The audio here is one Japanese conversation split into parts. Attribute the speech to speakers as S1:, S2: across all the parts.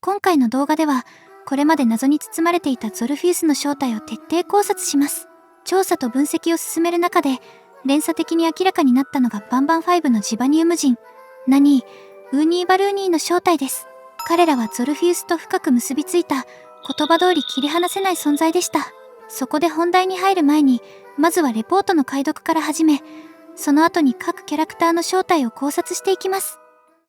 S1: 今回の動画では、これまで謎に包まれていたゾルフィウスの正体を徹底考察します。調査と分析を進める中で、連鎖的に明らかになったのがバンバン5のジバニウム人、ナニー、ウーニーバルーニーの正体です。彼らはゾルフィウスと深く結びついた、言葉通り切り離せない存在でした。そこで本題に入る前に、まずはレポートの解読から始め、その後に各キャラクターの正体を考察していきます。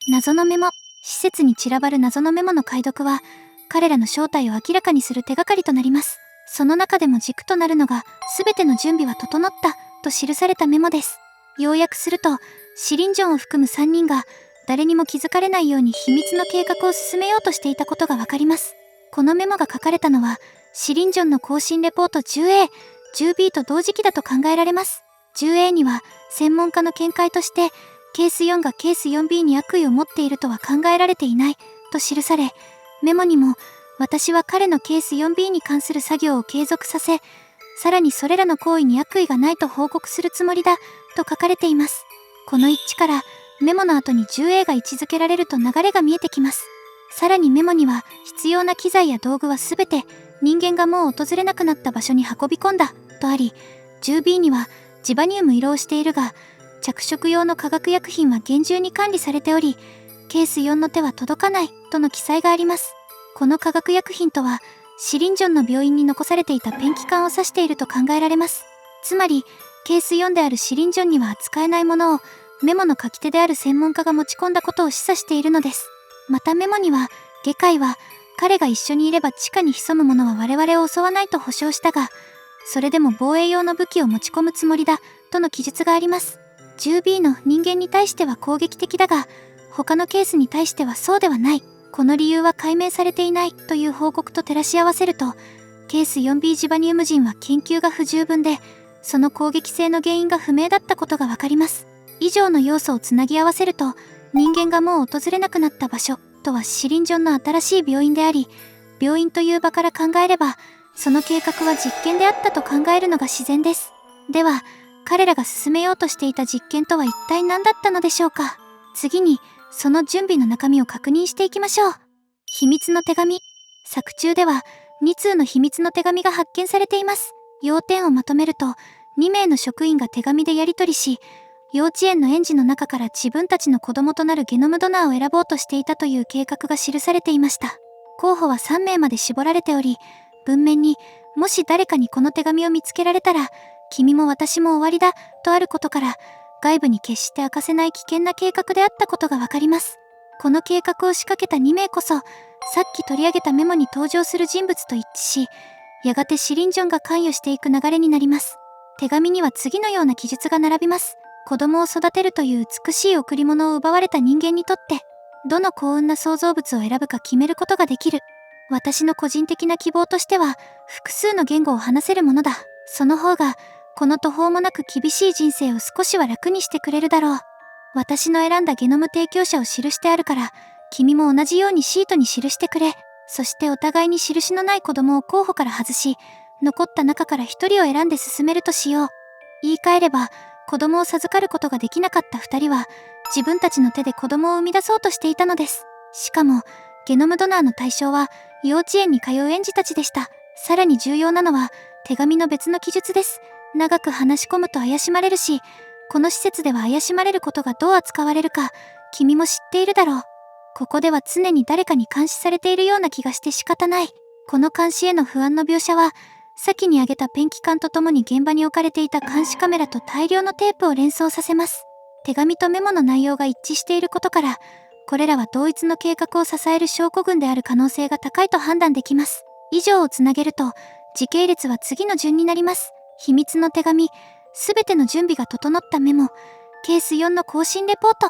S1: 謎のメモ。施設に散らばる謎のメモの解読は、彼らの正体を明らかにする手がかりとなります。その中でも軸となるのが、すべての準備は整った、と記されたメモです。要約すると、シリンジョンを含む3人が、誰にも気づかれないように秘密の計画を進めようとしていたことがわかります。このメモが書かれたのは、シリンジョンの更新レポート 10A、10B と同時期だと考えられます。10A には、専門家の見解として、ケース4がケース 4B に悪意を持っているとは考えられていない、と記され、メモにも、私は彼のケース 4B に関する作業を継続させ、さらにそれらの行為に悪意がないと報告するつもりだ、と書かれています。この一致から、メモの後に 10A が位置づけられると流れが見えてきます。さらにメモには、必要な機材や道具はすべて、人間がもう訪れなくなった場所に運び込んだ、とあり、10B には、ジバニウム移動しているが、着色用の化学薬品は厳重に管理されており、ケース4の手は届かない、との記載があります。この化学薬品とは、シリンジョンの病院に残されていたペンキ缶を指していると考えられます。つまり、ケース4であるシリンジョンには扱えないものを、メモの書き手である専門家が持ち込んだことを示唆しているのです。またメモには、外界は、彼が一緒にいれば地下に潜む者は我々を襲わないと保証したが、それでも防衛用の武器を持ち込むつもりだ、との記述があります。10B の人間に対しては攻撃的だが、他のケースに対してはそうではない。この理由は解明されていないという報告と照らし合わせると、ケース 4B ジバニウム人は研究が不十分で、その攻撃性の原因が不明だったことがわかります。以上の要素をつなぎ合わせると、人間がもう訪れなくなった場所とはシリンジョンの新しい病院であり、病院という場から考えれば、その計画は実験であったと考えるのが自然です。では、彼らが進めようとしていた実験とは一体何だったのでしょうか。次に、その準備の中身を確認していきましょう。秘密の手紙。作中では、2通の秘密の手紙が発見されています。要点をまとめると、2名の職員が手紙でやり取りし、幼稚園の園児の中から自分たちの子供となるゲノムドナーを選ぼうとしていたという計画が記されていました。候補は3名まで絞られており、文面に、もし誰かにこの手紙を見つけられたら、君も私も終わりだ、とあることから、外部に決して明かせない危険な計画であったことがわかります。この計画を仕掛けた2名こそ、さっき取り上げたメモに登場する人物と一致し、やがてシリンジョンが関与していく流れになります。手紙には次のような記述が並びます。子供を育てるという美しい贈り物を奪われた人間にとって、どの幸運な創造物を選ぶか決めることができる。私の個人的な希望としては、複数の言語を話せるものだ。その方が、この途方もなく厳しい人生を少しは楽にしてくれるだろう。私の選んだゲノム提供者を記してあるから、君も同じようにシートに記してくれ。そしてお互いに印のない子供を候補から外し、残った中から一人を選んで進めるとしよう。言い換えれば、子供を授かることができなかった二人は、自分たちの手で子供を生み出そうとしていたのです。しかも、ゲノムドナーの対象は、幼稚園に通う園児たちでした。さらに重要なのは、手紙の別の記述です。長く話し込むと怪しまれるし、この施設では怪しまれることがどう扱われるか、君も知っているだろう。ここでは常に誰かに監視されているような気がして仕方ない。この監視への不安の描写は、先に挙げたペンキ缶とともに現場に置かれていた監視カメラと大量のテープを連想させます。手紙とメモの内容が一致していることから、これらは同一の計画を支える証拠群である可能性が高いと判断できます。以上をつなげると、時系列は次の順になります。秘密の手紙、すべての準備が整ったメモ、ケース4の更新レポート。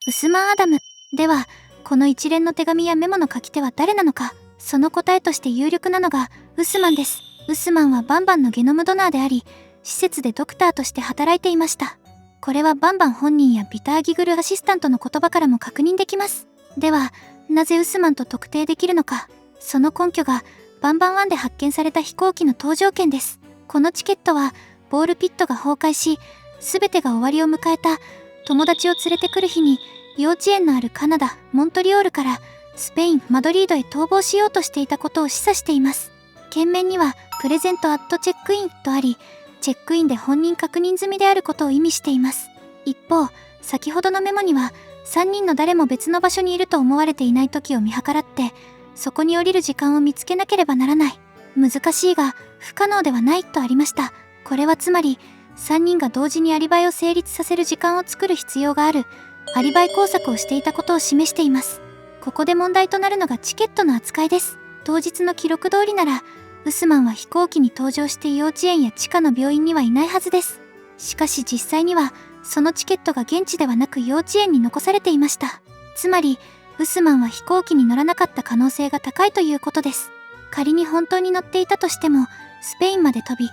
S1: ウスマン・アダム。では、この一連の手紙やメモの書き手は誰なのか、その答えとして有力なのが、ウスマンです。ウスマンはバンバンのゲノムドナーであり、施設でドクターとして働いていました。これはバンバン本人やビター・ギグルアシスタントの言葉からも確認できます。では、なぜウスマンと特定できるのか、その根拠が、バンバン1で発見された飛行機の搭乗券です。このチケットは、ボールピットが崩壊し、すべてが終わりを迎えた、友達を連れてくる日に、幼稚園のあるカナダ、モントリオールから、スペイン・マドリードへ逃亡しようとしていたことを示唆しています。件名にはプレゼント・アット・チェックインとあり、チェックインで本人確認済みであることを意味しています。一方、先ほどのメモには3人の誰も別の場所にいると思われていない時を見計らって、そこに降りる時間を見つけなければならない。難しいが不可能ではないとありました。これはつまり、3人が同時にアリバイを成立させる時間を作る必要がある、アリバイ工作をしていたことを示しています。ここで問題となるのがチケットの扱いです。当日の記録通りなら、ウスマンは飛行機に搭乗して幼稚園や地下の病院にはいないはずです。しかし実際には、そのチケットが現地ではなく幼稚園に残されていました。つまり、ウスマンは飛行機に乗らなかった可能性が高いということです。仮に本当に乗っていたとしても、スペインまで飛び、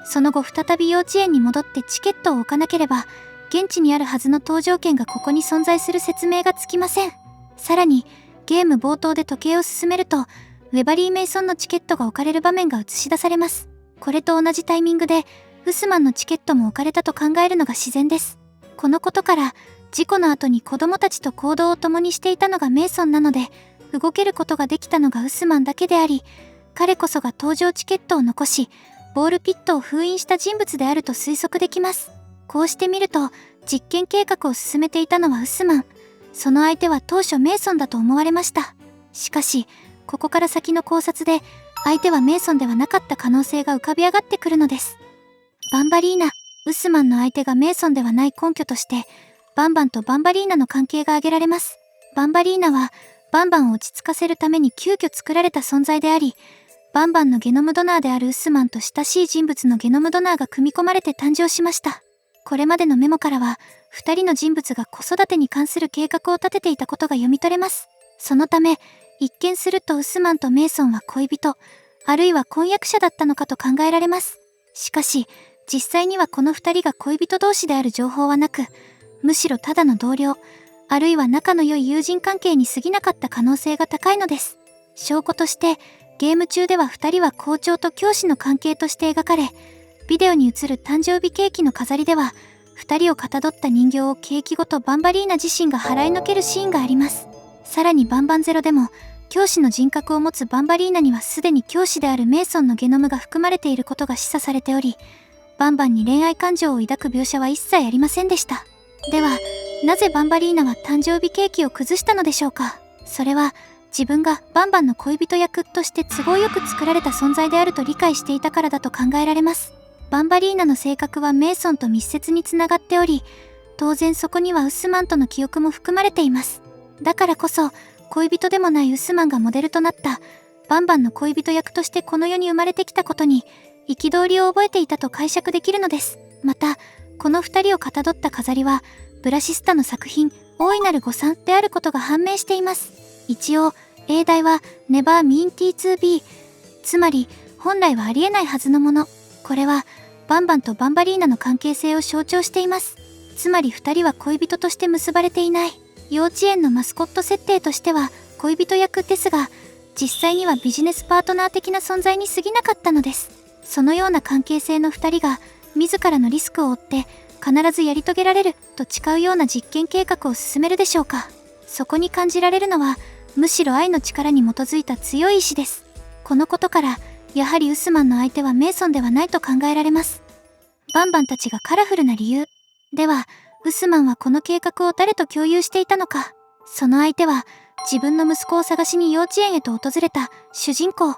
S1: その後再び幼稚園に戻ってチケットを置かなければ、現地にあるはずの搭乗券がここに存在する説明がつきません。さらに、ゲーム冒頭で時計を進めると、ウェバリー・メイソンのチケットが置かれる場面が映し出されます。これと同じタイミングで、ウスマンのチケットも置かれたと考えるのが自然です。このことから、事故の後に子供たちと行動を共にしていたのがメイソンなので、動けることができたのがウスマンだけであり、彼こそが搭乗チケットを残し、ボールピットを封印した人物であると推測できます。こうしてみると、実験計画を進めていたのはウスマン。その相手は当初メイソンだと思われました。しかし、ここから先の考察で、相手はメイソンではなかった可能性が浮かび上がってくるのです。バンバリーナ、ウスマンの相手がメイソンではない根拠として、バンバンとバンバリーナの関係が挙げられます。バンバリーナは、バンバンを落ち着かせるために急遽作られた存在であり、バンバンのゲノムドナーであるウスマンと親しい人物のゲノムドナーが組み込まれて誕生しました。これまでのメモからは、2人の人物が子育てに関する計画を立てていたことが読み取れます。そのため、一見するとウスマンとメイソンは恋人、あるいは婚約者だったのかと考えられます。しかし、実際にはこの2人が恋人同士である情報はなく、むしろただの同僚、あるいは仲の良い友人関係に過ぎなかった可能性が高いのです。証拠として、ゲーム中では2人は校長と教師の関係として描かれ、ビデオに映る誕生日ケーキの飾りでは、2人をかたどった人形をケーキごとバンバリーナ自身が払いのけるシーンがあります。さらにバンバンゼロでも、教師の人格を持つバンバリーナにはすでに教師であるメイソンのゲノムが含まれていることが示唆されており、バンバンに恋愛感情を抱く描写は一切ありませんでした。では、なぜバンバリーナは誕生日ケーキを崩したのでしょうか。それは、自分がバンバンの恋人役として都合よく作られた存在であると理解していたからだと考えられます。バンバリーナの性格はメイソンと密接につながっており、当然そこにはウスマンとの記憶も含まれています。だからこそ、恋人でもないウスマンがモデルとなったバンバンの恋人役としてこの世に生まれてきたことに憤りを覚えていたと解釈できるのです。また、この2人をかたどった飾りはブラシスタの作品大いなる誤算であることが判明しています。一応、英題は Never meant to be、 つまり本来はありえないはずのもの。これはバンバンとバンバリーナの関係性を象徴しています。つまり2人は恋人として結ばれていない。幼稚園のマスコット設定としては恋人役ですが、実際にはビジネスパートナー的な存在に過ぎなかったのです。そのような関係性の2人が自らのリスクを負って必ずやり遂げられると誓うような実験計画を進めるでしょうか。そこに感じられるのはむしろ愛の力に基づいた強い意志です。このことからやはりウスマンの相手はメイソンではないと考えられます。バンバンたちがカラフルな理由では、ウスマンはこの計画を誰と共有していたのか。その相手は自分の息子を探しに幼稚園へと訪れた主人公を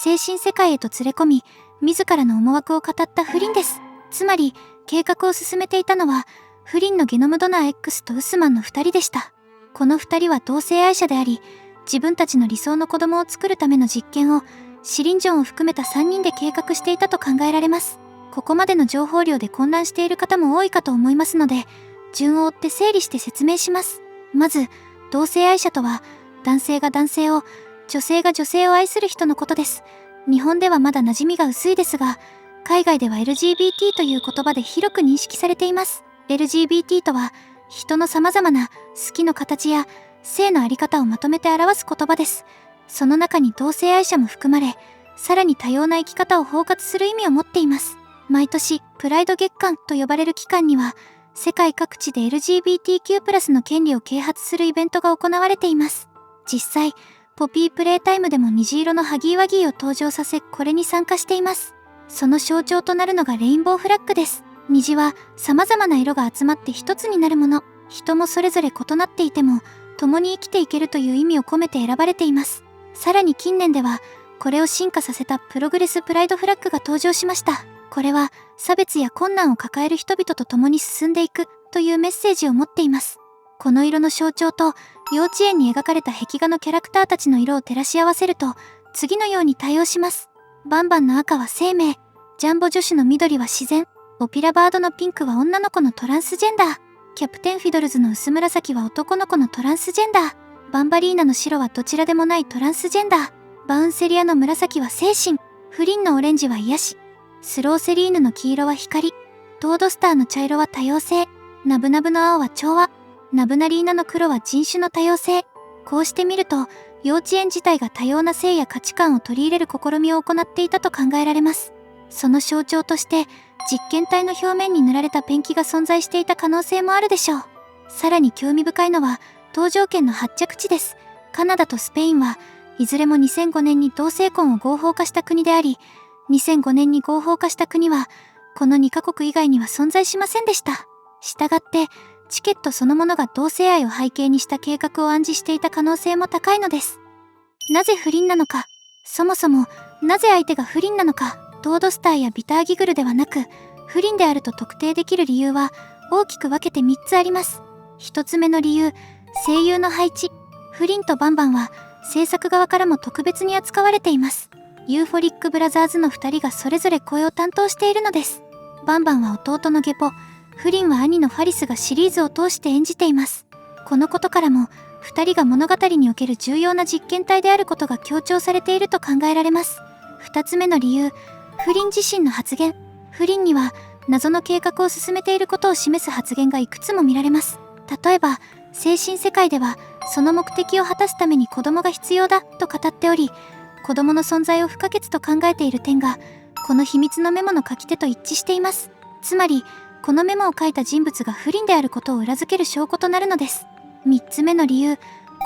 S1: 精神世界へと連れ込み、自らの思惑を語ったフリンです。つまり計画を進めていたのはフリンのゲノムドナー X とウスマンの2人でした。この2人は同性愛者であり、自分たちの理想の子供を作るための実験をシリンジョンを含めた3人で計画していたと考えられます。ここまでの情報量で混乱している方も多いかと思いますので、順を追って整理して説明します。まず、同性愛者とは、男性が男性を、女性が女性を愛する人のことです。日本ではまだ馴染みが薄いですが、海外では LGBT という言葉で広く認識されています。LGBT とは、人の様々な好きの形や性のあり方をまとめて表す言葉です。その中に同性愛者も含まれ、さらに多様な生き方を包括する意味を持っています。毎年、プライド月間と呼ばれる期間には、世界各地で LGBTQ+ の権利を啓発するイベントが行われています。実際、ポピープレイタイムでも虹色のハギーワギーを登場させ、これに参加しています。その象徴となるのがレインボーフラッグです。虹は様々な色が集まって一つになるもの。人もそれぞれ異なっていても、共に生きていけるという意味を込めて選ばれています。さらに近年では、これを進化させたプログレスプライドフラッグが登場しました。これは、差別や困難を抱える人々と共に進んでいくというメッセージを持っています。この色の象徴と、幼稚園に描かれた壁画のキャラクターたちの色を照らし合わせると、次のように対応します。バンバンの赤は生命、ジャンボ女子の緑は自然、オピラバードのピンクは女の子のトランスジェンダー、キャプテンフィドルズの薄紫は男の子のトランスジェンダー、バンバリーナの白はどちらでもないトランスジェンダー、バウンセリアの紫は精神、フリンのオレンジは癒し、スローセリーヌの黄色は光、トードスターの茶色は多様性、ナブナブの青は調和、ナブナリーナの黒は人種の多様性。こうして見ると、幼稚園自体が多様な性や価値観を取り入れる試みを行っていたと考えられます。その象徴として、実験体の表面に塗られたペンキが存在していた可能性もあるでしょう。さらに興味深いのは、搭乗券の発着地です。カナダとスペインはいずれも2005年に同性婚を合法化した国であり、2005年に合法化した国は、この2カ国以外には存在しませんでした。したがって、チケットそのものが同性愛を背景にした計画を暗示していた可能性も高いのです。なぜ不倫なのか、そもそもなぜ相手が不倫なのか、トードスターやビターギグルではなく、不倫であると特定できる理由は大きく分けて3つあります。1つ目の理由、声優の配置。フリンとバンバンは制作側からも特別に扱われています。ユーフォリックブラザーズの2人がそれぞれ声を担当しているのです。バンバンは弟のゲポ、フリンは兄のファリスがシリーズを通して演じています。このことからも、2人が物語における重要な実験体であることが強調されていると考えられます。2つ目の理由、フリン自身の発言。フリンには謎の計画を進めていることを示す発言がいくつも見られます。例えば、精神世界ではその目的を果たすために子供が必要だと語っており、子供の存在を不可欠と考えている点が、この秘密のメモの書き手と一致しています。つまり、このメモを書いた人物が不倫であることを裏付ける証拠となるのです。3つ目の理由、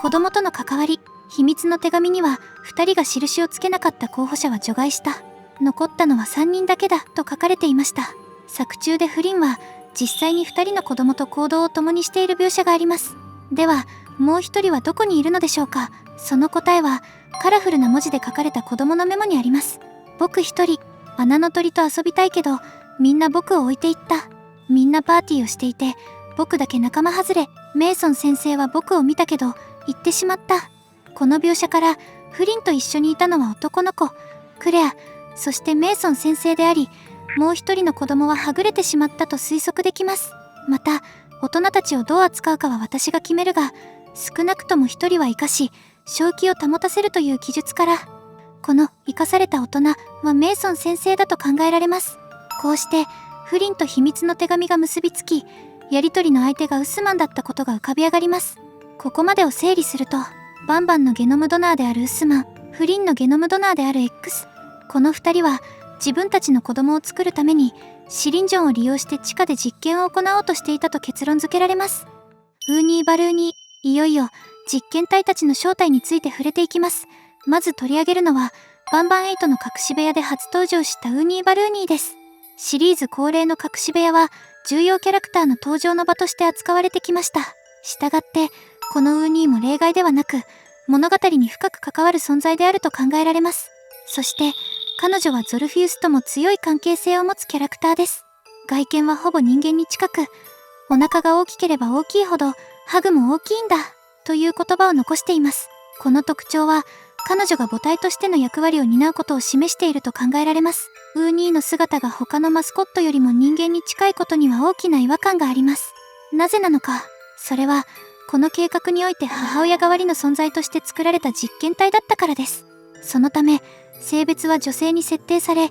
S1: 子供との関わり。秘密の手紙には2人が印をつけなかった候補者は除外した。残ったのは3人だけだと書かれていました。作中で不倫は実際に2人の子供と行動を共にしている描写があります。では、もう1人はどこにいるのでしょうか。その答えはカラフルな文字で書かれた子供のメモにあります。僕1人、穴の鳥と遊びたいけど、みんな僕を置いていった。みんなパーティーをしていて、僕だけ仲間外れ。メイソン先生は僕を見たけど、行ってしまった。この描写から、フリンと一緒にいたのは男の子、クレア、そしてメイソン先生であり、もう一人の子供ははぐれてしまったと推測できます。また、大人たちをどう扱うかは私が決めるが、少なくとも一人は生かし、正気を保たせるという記述から、この生かされた大人はメイソン先生だと考えられます。こうして、フリンと秘密の手紙が結びつき、やりとりの相手がウスマンだったことが浮かび上がります。ここまでを整理すると、バンバンのゲノムドナーであるウスマン、フリンのゲノムドナーである X。この2人は自分たちの子供を作るためにシリンジョンを利用して地下で実験を行おうとしていたと結論付けられます。ウーニーバルーニー、いよいよ実験体たちの正体について触れていきます。まず取り上げるのは、バンバン8の隠し部屋で初登場したウーニーバルーニーです。シリーズ恒例の隠し部屋は、重要キャラクターの登場の場として扱われてきました。したがって、このウーニーも例外ではなく、物語に深く関わる存在であると考えられます。そして、彼女はゾルフィウスとも強い関係性を持つキャラクターです。外見はほぼ人間に近く、お腹が大きければ大きいほど、ハグも大きいんだ、という言葉を残しています。この特徴は、彼女が母体としての役割を担うことを示していると考えられます。ウーニーの姿が他のマスコットよりも人間に近いことには大きな違和感があります。なぜなのか、それは、この計画において母親代わりの存在として作られた実験体だったからです。そのため、性別は女性に設定され、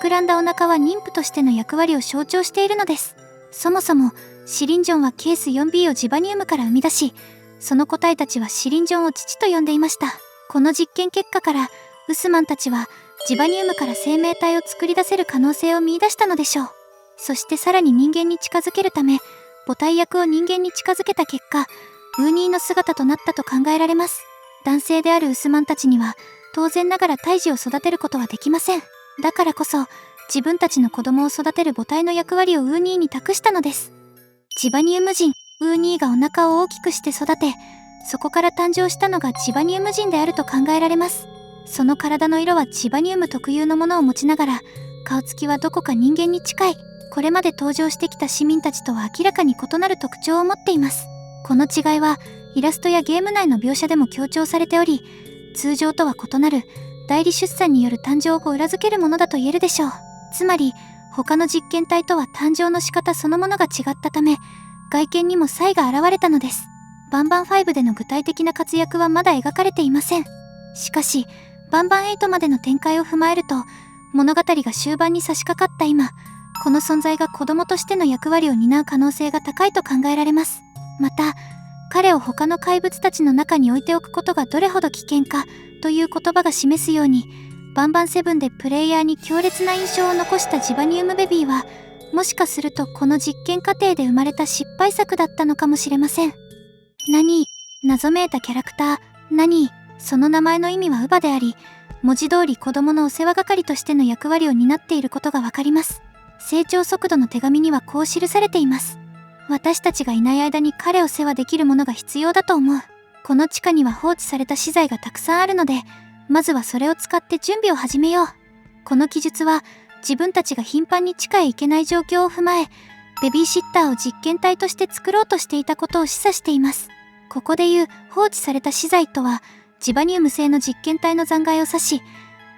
S1: 膨らんだお腹は妊婦としての役割を象徴しているのです。そもそも、シリンジョンはケース 4B をジバニウムから生み出し、その個体たちはシリンジョンを父と呼んでいました。この実験結果から、ウスマンたちは、ジバニウムから生命体を作り出せる可能性を見出したのでしょう。そしてさらに人間に近づけるため、母体役を人間に近づけた結果、ウーニーの姿となったと考えられます。男性であるウスマンたちには、当然ながら胎児を育てることはできません。だからこそ、自分たちの子供を育てる母体の役割をウーニーに託したのです。ジバニウム人、ウーニーがお腹を大きくして育て、そこから誕生したのがジバニウム人であると考えられます。その体の色はジバニウム特有のものを持ちながら、顔つきはどこか人間に近い。これまで登場してきた市民たちとは明らかに異なる特徴を持っています。この違いは、イラストやゲーム内の描写でも強調されており、通常とは異なる代理出産による誕生を裏付けるものだと言えるでしょう。つまり、他の実験体とは誕生の仕方そのものが違ったため、外見にも差異が現れたのです。バンバン5での具体的な活躍はまだ描かれていません。しかし、バンバン8までの展開を踏まえると、物語が終盤に差し掛かった今、この存在が子供としての役割を担う可能性が高いと考えられます。また、彼を他の怪物たちの中に置いておくことがどれほど危険かという言葉が示すように、バンバン7でプレイヤーに強烈な印象を残したジバニウムベビーは、もしかするとこの実験過程で生まれた失敗作だったのかもしれません。ナニー、謎めいたキャラクター、ナニー、その名前の意味は乳母であり、文字通り子供のお世話係としての役割を担っていることがわかります。成長速度の手紙にはこう記されています。私たちがいない間に彼を世話できるものが必要だと思う。この地下には放置された資材がたくさんあるので、まずはそれを使って準備を始めよう。この記述は、自分たちが頻繁に地下へ行けない状況を踏まえ、ベビーシッターを実験体として作ろうとしていたことを示唆しています。ここでいう放置された資材とは、ジバニウム製の実験体の残骸を指し、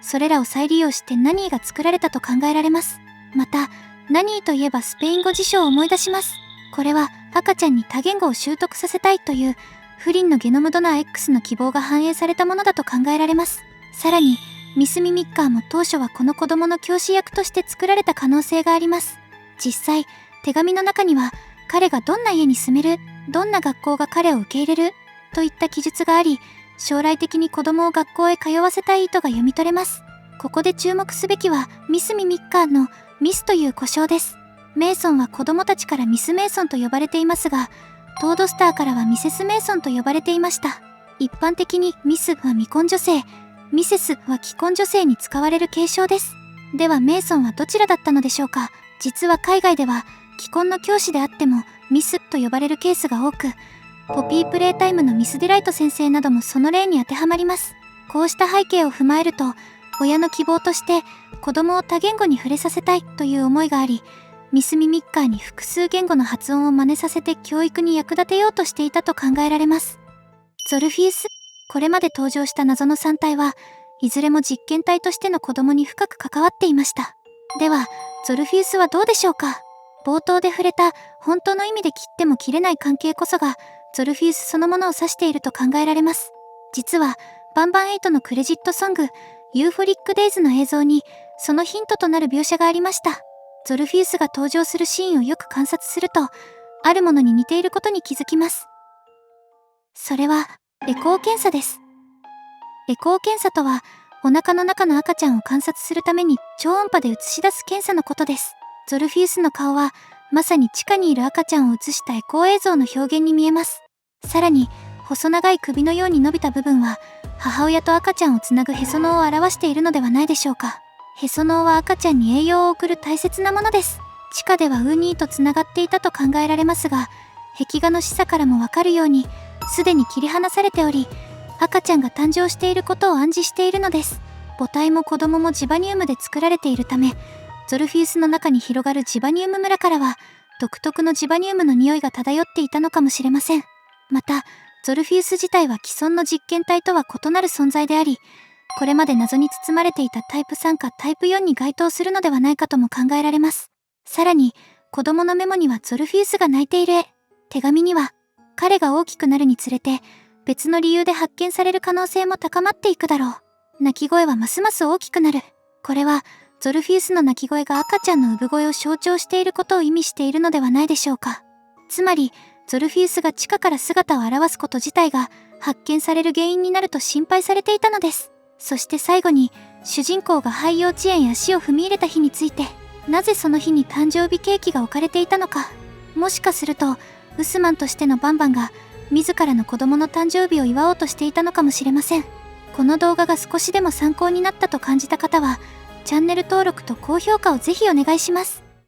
S1: それらを再利用してナニーが作られたと考えられます。また、ナニーといえばスペイン語辞書を思い出します。これは赤ちゃんに多言語を習得させたいというフリンのゲノムドナー X の希望が反映されたものだと考えられます。さらに、ミス・ミミッカーも当初はこの子供の教師役として作られた可能性があります。実際、手紙の中には彼がどんな家に住める、どんな学校が彼を受け入れるといった記述があり、将来的に子供を学校へ通わせたい意図が読み取れます。ここで注目すべきはミス・ミミッカーのミスという呼称です。メイソンは子供たちからミス・メイソンと呼ばれていますが、トードスターからはミセス・メイソンと呼ばれていました。一般的にミスは未婚女性、ミセスは既婚女性に使われる継承です。ではメイソンはどちらだったのでしょうか。実は海外では既婚の教師であってもミスと呼ばれるケースが多く、ポピープレイタイムのミス・デライト先生などもその例に当てはまります。こうした背景を踏まえると、親の希望として子供を多言語に触れさせたいという思いがあり、ミス・ミミッカーに複数言語の発音を真似させて教育に役立てようとしていたと考えられます。ゾルフィウス、これまで登場した謎の3体はいずれも実験体としての子供に深く関わっていました。では、ゾルフィウスはどうでしょうか。冒頭で触れた本当の意味で切っても切れない関係こそがゾルフィウスそのものを指していると考えられます。実は、バンバン8のクレジットソング、ユーフォリックデイズの映像にそのヒントとなる描写がありました。ゾルフィウスが登場するシーンをよく観察すると、あるものに似ていることに気づきます。それは、エコー検査です。エコー検査とは、お腹の中の赤ちゃんを観察するために超音波で映し出す検査のことです。ゾルフィウスの顔は、まさに地下にいる赤ちゃんを映したエコー映像の表現に見えます。さらに、細長い首のように伸びた部分は、母親と赤ちゃんをつなぐへその緒を表しているのではないでしょうか。へその緒は赤ちゃんに栄養を送る大切なものです。地下ではウーニーとつながっていたと考えられますが、壁画の示唆からもわかるように、すでに切り離されており、赤ちゃんが誕生していることを暗示しているのです。母体も子供もジバニウムで作られているため、ゾルフィウスの中に広がるジバニウム村からは、独特のジバニウムの匂いが漂っていたのかもしれません。また、ゾルフィウス自体は既存の実験体とは異なる存在であり、これまで謎に包まれていたタイプ3かタイプ4に該当するのではないかとも考えられます。さらに、子供のメモにはゾルフィウスが泣いている絵、手紙には、彼が大きくなるにつれて、別の理由で発見される可能性も高まっていくだろう。泣き声はますます大きくなる。これは、ゾルフィウスの泣き声が赤ちゃんの産声を象徴していることを意味しているのではないでしょうか。つまり、ゾルフィウスが地下から姿を現すこと自体が発見される原因になると心配されていたのです。そして最後に、主人公が廃幼稚園へ足を踏み入れた日について、なぜその日に誕生日ケーキが置かれていたのか、もしかするとウスマンとしてのバンバンが自らの子供の誕生日を祝おうとしていたのかもしれません。この動画が少しでも参考になったと感じた方はチャンネル登録と高評価をぜひお願いします。